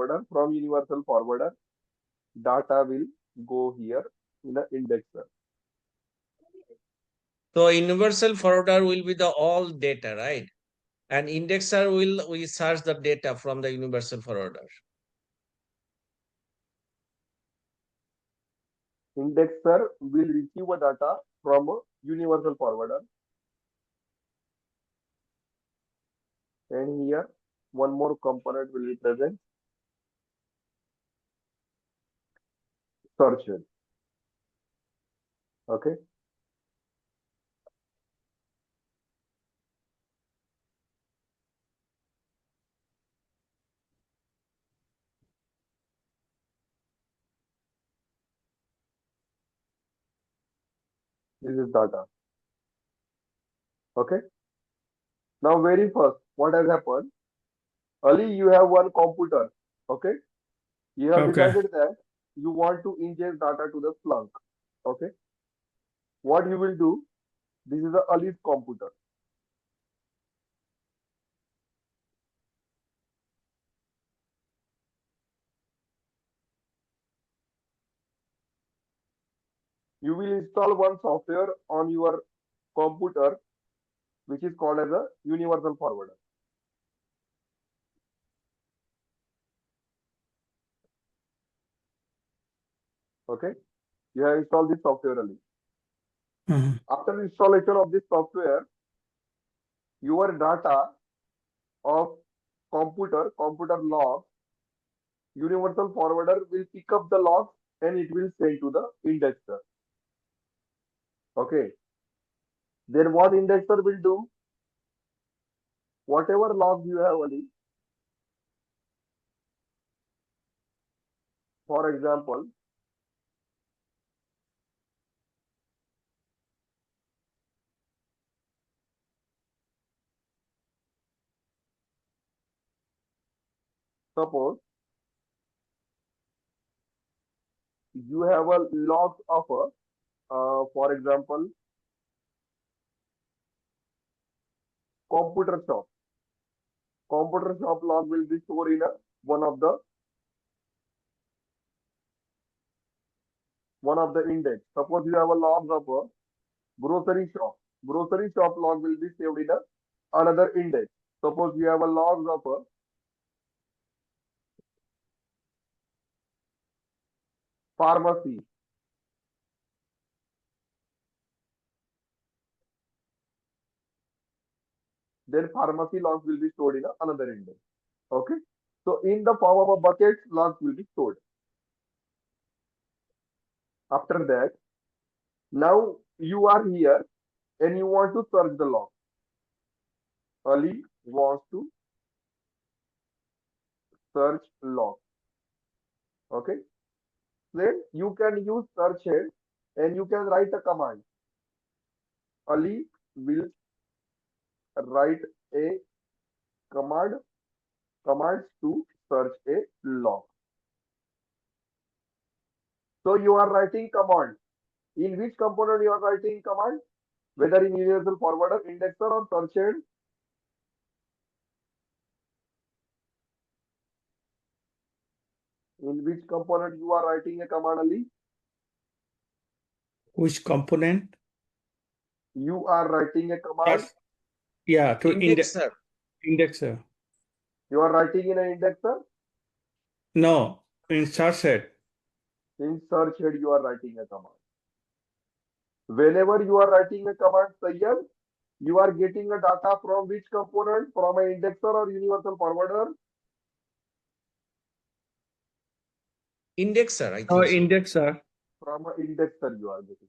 forwarder. From universal forwarder, data will go here in the indexer. So universal forwarder will be the all data, right? And indexer will we search the data from the universal forwarder. Indexer will receive a data from a universal forwarder. And here, one more component will be present. Search it. Okay. This is data. Okay. Now, very first, what has happened? Ali, you have one computer. Okay. You have Okay. decided that you want to ingest data to the Splunk. Okay. What you will do? This is the Ali's computer. You will install one software on your computer, which is called as a universal forwarder. Okay. You have installed this software, Ali. Mhm. After installation of this software, your data of computer log, universal forwarder will pick up the logs and it will send to the indexer. Okay. Then what indexer will do? Whatever logs you have, Ali, for example, suppose you have a log of a, for example, computer shop. Computer shop log will be stored in a, one of the index. Suppose you have a log of a grocery shop. Grocery shop log will be saved in a, another index. Suppose you have a log of a pharmacy. Then pharmacy logs will be stored in a, another index. Okay. So in the form of a bucket, logs will be stored. After that, now you are here and you want to search the log. Ali wants to search log. Okay. Then you can use search head and you can write a command. Ali will write a commands to search a log. So you are writing command. In which component you are writing command? Whether in universal forwarder, indexer, or search head. In which component you are writing a command, Ali? Which component? You are writing a command. Yeah, to Indexer. indexer. You are writing in an indexer. No, in search head. In search head, you are writing a command. Whenever you are writing a command, Sayyad, you are getting a data from which component? From an indexer or universal forwarder? Indexer, I think Oh, so. indexer. From an indexer you are getting.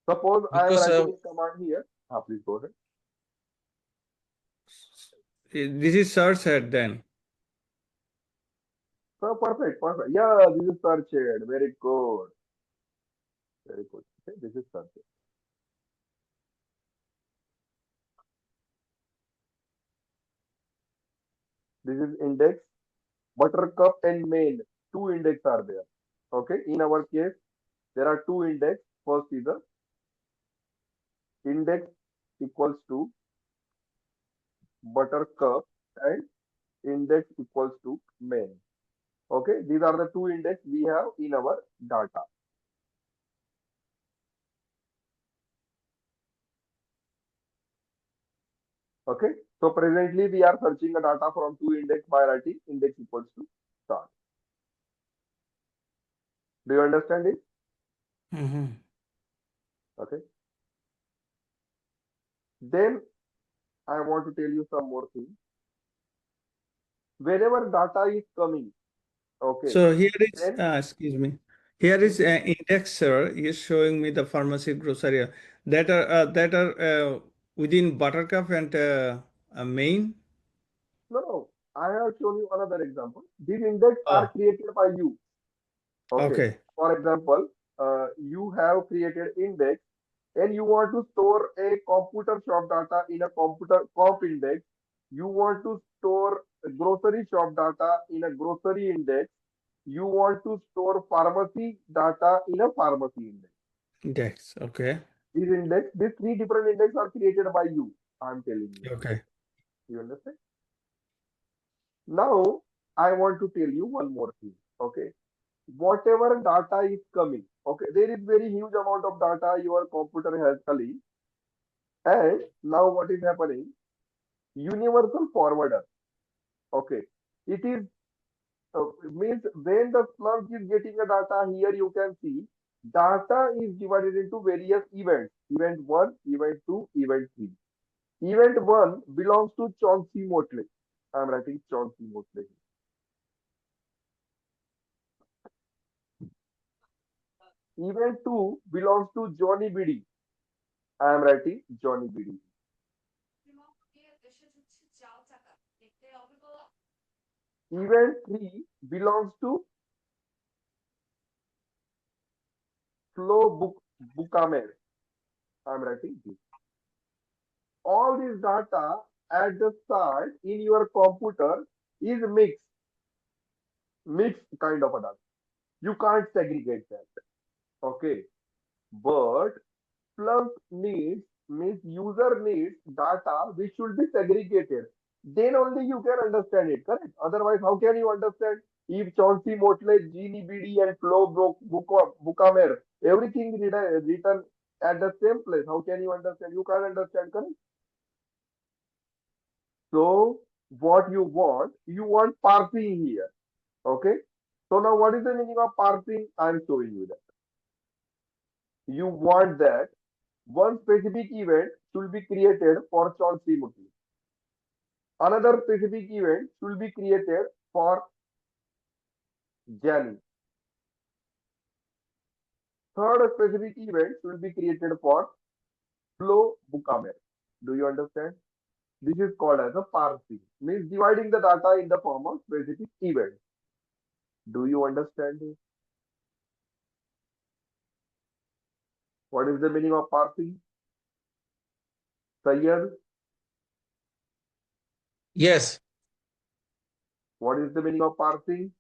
Suppose I am Because writing a command here. Please go ahead. This is search head then. So perfect. Yeah, this is search head. Very good. Very good. Okay, this is search head. This is index. Buttercup and main. Two index are there. Okay. In our case, there are two index. First is the index equals to buttercup and index equals to main. Okay, these are the two index we have in our data. Okay, so presently we are searching a data from two index by writing index equals to start. Do you understand it? Mhm. Okay. Then I want to tell you some more things. Whenever data is coming, okay, So here is, then excuse me, here is an indexer is showing me the pharmacy grocery that are within Buttercup and main. no, I have shown you another example. These index are Oh, created by you. Okay. okay, For example, you have created index and you want to store a computer shop data in a computer comp index. You want to store grocery shop data in a grocery index. You want to store pharmacy data in a pharmacy index. index. Okay, These three different index are created by you. I'm telling you. okay. You understand? Now, I want to tell you one more thing. Okay. Whatever data is coming, okay, there is very huge amount of data your computer has collected. And now what is happening? Universal forwarder. Okay. It is means when the Splunk is getting a data here, you can see data is divided into various events. Event 1, event 2, event 3. Event 1 belongs to Chauncey Motley. I am writing Chauncey Motley. Event 2 belongs to Johnny Biddy. I am writing Johnny Biddy. Event 3 belongs to Flo Bukamer. I am writing this. All this data at the start in your computer is mixed kind of a data. You can't segregate that. Okay. But Splunk needs means user needs data which should be segregated. Then only you can understand it, correct? Otherwise, how can you understand if Chauncey Motley, Jeannie BD, and Flo Bukamer, everything written at the same place? How can you understand? You can't understand, correct? So, what you want parsing here. Okay. So now, what is the meaning of parsing? I'm showing you that. You want that one specific event should be created for Chauncey Motley. Another specific event should be created for Jani. Third specific event should be created for Flo Bukamer. Do you understand? This is called as a parsing, means dividing the data in the form of specific events. Do you understand this? What is the meaning of parsing? Sayyad, Yes. what is the meaning of parsing?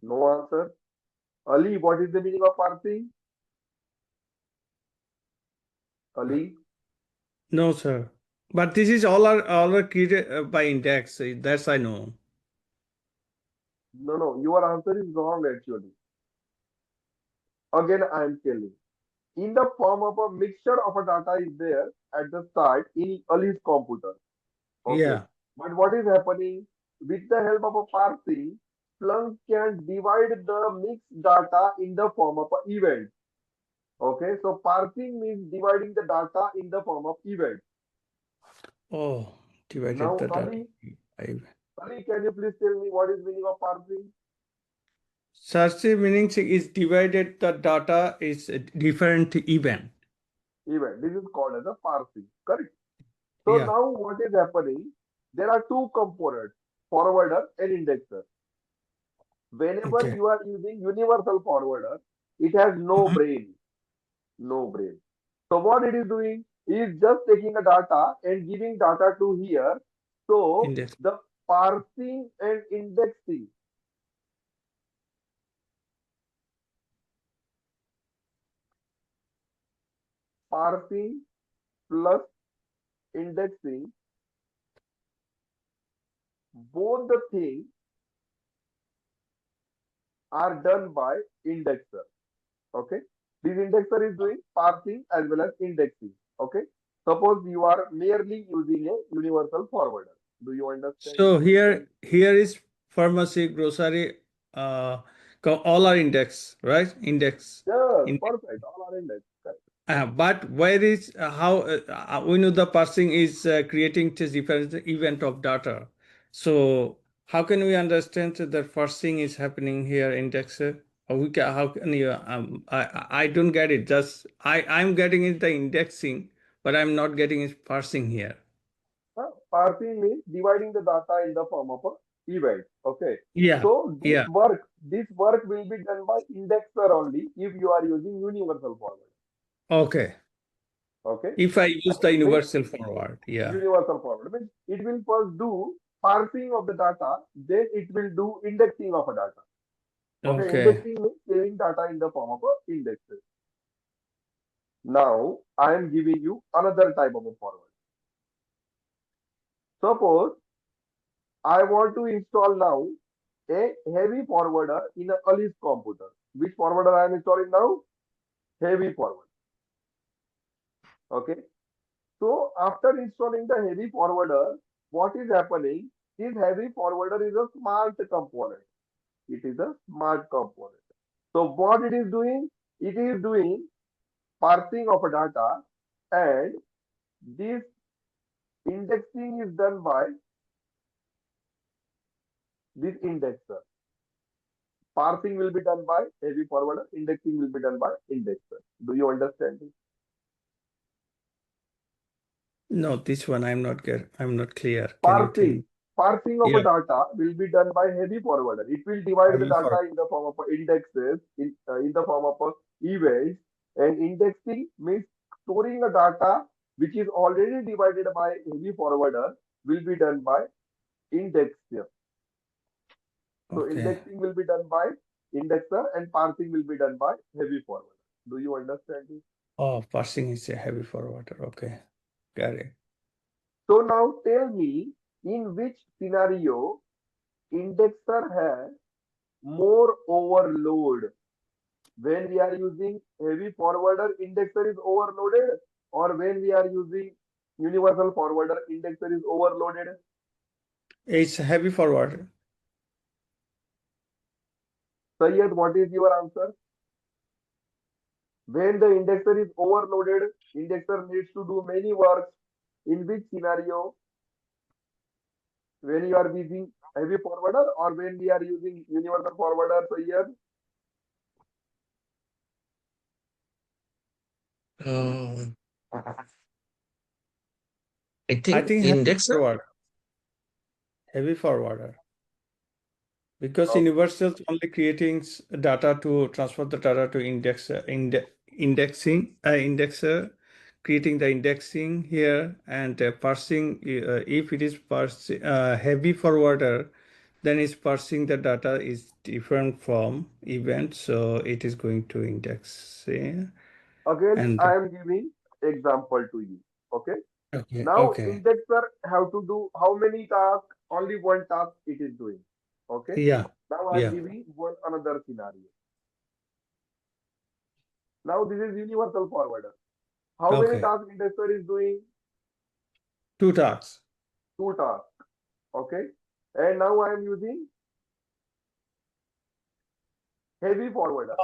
No answer. Ali, what is the meaning of parsing? Ali, No, sir. But this is all are created by index. That's I know. no, your answer is wrong actually. Again, I am telling. In the form of a mixture of a data is there at the start in Ali's computer. Okay. Yeah. But what is happening with the help of a parsing, Splunk can divide the mixed data in the form of an event. Okay. So parsing means dividing the data in the form of event. Oh, divided Now, the data. Ali, can you please tell me what is meaning of parsing? Search meaning is divided the data is a different event. Event. This is called as a parsing. Correct. So Yeah. now what is happening? There are two components, forwarder and indexer. Whenever Okay. you are using universal forwarder, it has no Mhm. brain, no brain. So what it is doing is just taking a data and giving data to here. So Index. the parsing and indexing, parsing plus indexing, both the things are done by indexer. Okay. This indexer is doing parsing as well as indexing. Okay. Suppose you are merely using a universal forwarder. Do you understand it? So here is pharmacy, grocery, all are index, right? Index. Yes, perfect. All are indexed. Correct. But where is how we know the parsing is creating this different event of data. So how can we understand that parsing is happening here indexer? Or how can you? I don't get it. Just I'm getting it the indexing, but I'm not getting it parsing here. Parsing means dividing the data in the form of a event. Okay. Yeah, So yeah. this work will be done by indexer only if you are using universal forward. Okay. Okay. If I use the Means universal forward, yeah. universal forward means it will first do parsing of the data, then it will do indexing of a data. Okay. Okay. Indexing means saving data in the form of a indexes. Now I am giving you another type of a forward. Suppose I want to install now a heavy forwarder in a Alice computer. Which forwarder I am installing now? Heavy forward. Okay. So after installing the heavy forwarder, what is happening? This heavy forwarder is a smart component. It is a smart component. So what it is doing? It is doing parsing of a data, and this indexing is done by this indexer. Parsing will be done by heavy forwarder, indexing will be done by indexer. Do you understand this? No, this one I'm not clear. Can you tell Parsing. me? Parsing of a Yeah, data will be done by heavy forwarder. It will divide the heavy for. data in the form of indexes, in the form of events, and indexing means storing a data which is already divided by heavy forwarder will be done by indexer. So Okay. indexing will be done by indexer and parsing will be done by heavy forwarder. Do you understand this? Oh, parsing is a heavy forwarder. Okay. Got it. So now tell me in which scenario indexer has more overload. When we are using heavy forwarder, indexer is overloaded, or when we are using universal forwarder, indexer is overloaded. It's a heavy forwarder. Sayyed, what is your answer? When the indexer is overloaded, indexer needs to do many works. In which scenario? When you are using heavy forwarder or when we are using universal forwarder, Sayyed? Um, I I think think heavy indexer. forward, heavy forwarder. Because Okay. universal only creating data to transfer the data to indexer, creating the indexing here and parsing. If it is heavy forwarder, then it's parsing the data is different from event, so it is going to index. Again, And I am giving example to you. Okay. okay, Now okay, indexer have to do how many tasks? Only one task it is doing. Okay. yeah, Now I am yeah, giving one another scenario. Now this is universal forwarder. How many okay. tasks indexer is doing? Two tasks. Two tasks. Okay. And now I am using heavy forwarder.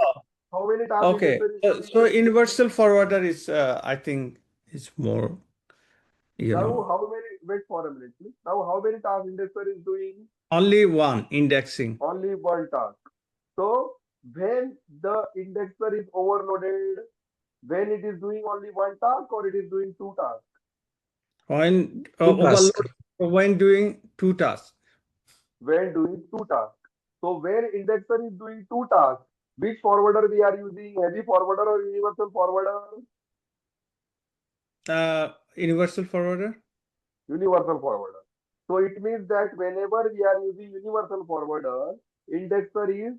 How many tasks Okay, indexer is doing? so universal forwarder is, I think, is more, you Now know, how many? Wait for a minute, please. Now how many tasks indexer is doing? only one indexing. Only one task. So when the indexer is overloaded, when it is doing only one task or it is doing two tasks? When Two task. overload, when doing two tasks, When doing two tasks. So when indexer is doing two tasks, which forwarder we are using, heavy forwarder or universal forwarder? universal forwarder. Universal forwarder. So it means that whenever we are using universal forwarder, indexer is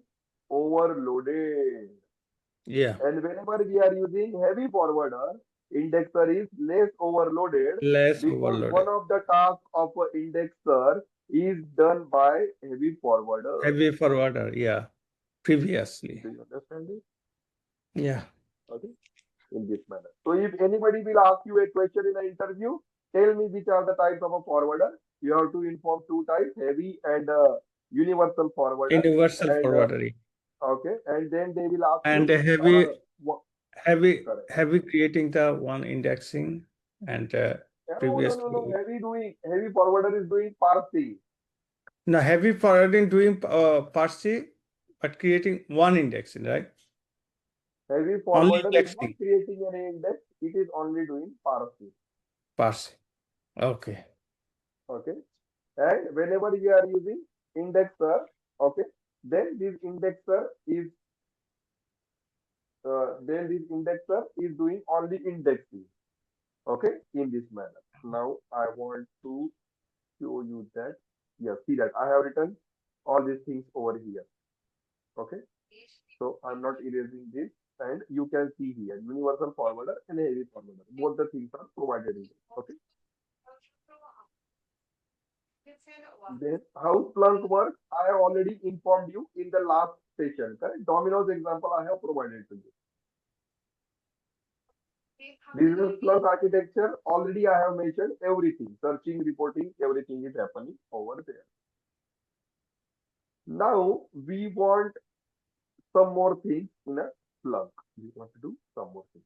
overloaded. Yeah. And whenever we are using heavy forwarder, indexer is less overloaded Less because one overloaded. of the tasks of an indexer is done by heavy forwarder. Heavy forwarder, yeah, previously. Do you understand it? Yeah. Okay, in this manner. So if anybody will ask you a question in an interview, tell me which are the types of a forwarder. You have to inform two types, heavy and universal forwarder. Universal And forwarder. okay, and then they will ask And you, a heavy, what, heavy, correct. heavy creating the one indexing and Yeah, no. previously. Heavy forwarder is doing parsing. Now, heavy forwarding doing parsing, but creating one indexing, right? Heavy Only forwarder is not indexing, creating an index, it is only doing parsing. parsing. Okay. Okay. And whenever we are using indexer, okay, then this indexer is doing only indexing. Okay, in this manner. Now I want to show you that. Yeah, see that I have written all these things over here. Okay. So I'm not erasing this, and you can see here universal forwarder and heavy forwarder. Both the things are provided in it. Okay. Then how Splunk works, I have already informed you in the last session. Correct? Domino's example I have provided to you. This is a Splunk architecture. Already I have mentioned everything. Searching, reporting, everything is happening over there. Now we want some more things in a Splunk. We want to do some more things.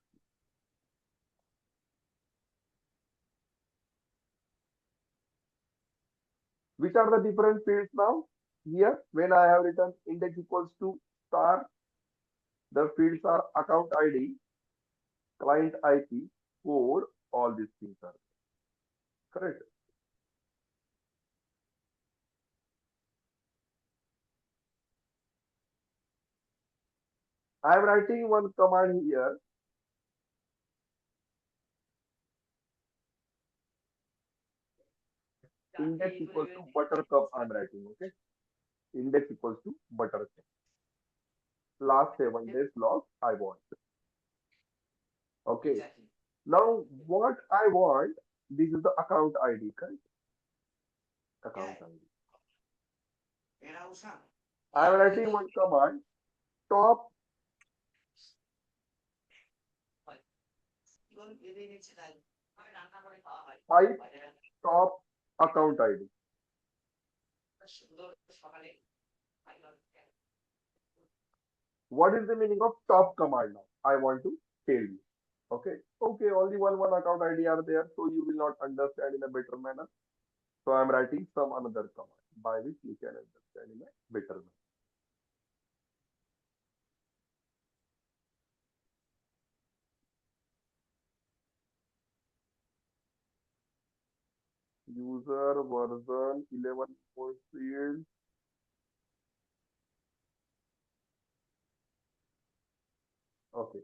Which are the different fields now? Here, when I have written index equals to star, the fields are account ID, client IP, code, all these things are correct. I am writing one command here. Index equals to buttercup. I am writing, okay. Index equals to buttercup. Last 7 days log I want. Okay. Now what I want, this is the account ID, correct? Account ID. I am writing one command. Top five top account ID. What is the meaning of top command now? I want to tell you. Okay. Okay, only one account ID are there, so you will not understand in a better manner. So I'm writing some another command by which you can understand in a better manner. User version 11 field. Okay.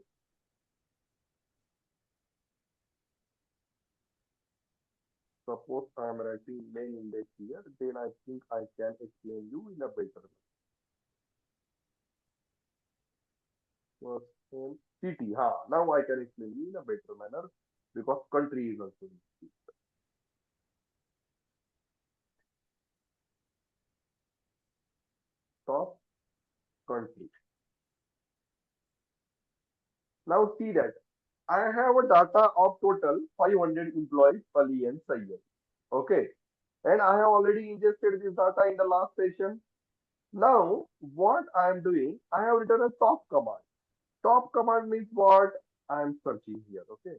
Suppose I'm writing main index here, then I think I can explain you in a better manner. First name city. Now I can explain you in a better manner because country is also in city. Top country. Now see that I have a data of total 500 employees, Ali and Sayyed. Okay. And I have already ingested this data in the last session. Now, what I am doing, I have written a top command. Top command means what? I am searching here. Okay.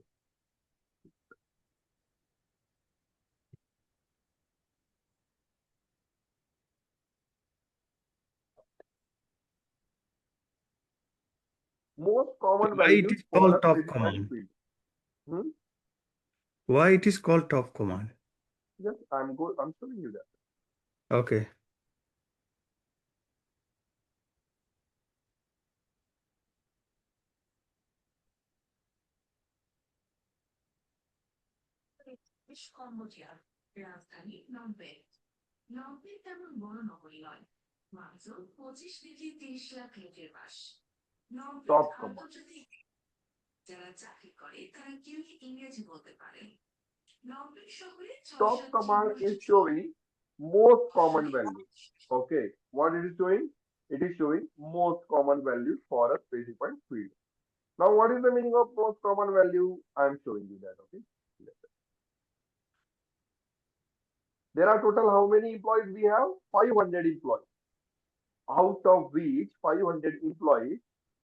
Most common Why it values is for called a top specified command? field. Hmm? Why it is called top command? Yes, I'm showing you that. Okay. Top command. Top command is showing most common value. Okay, what it is showing? It is showing most common value for a specified field. Now, what is the meaning of most common value? I am showing you that. Okay, there are total how many employees we have? 500 employees. Out of which 500 employees,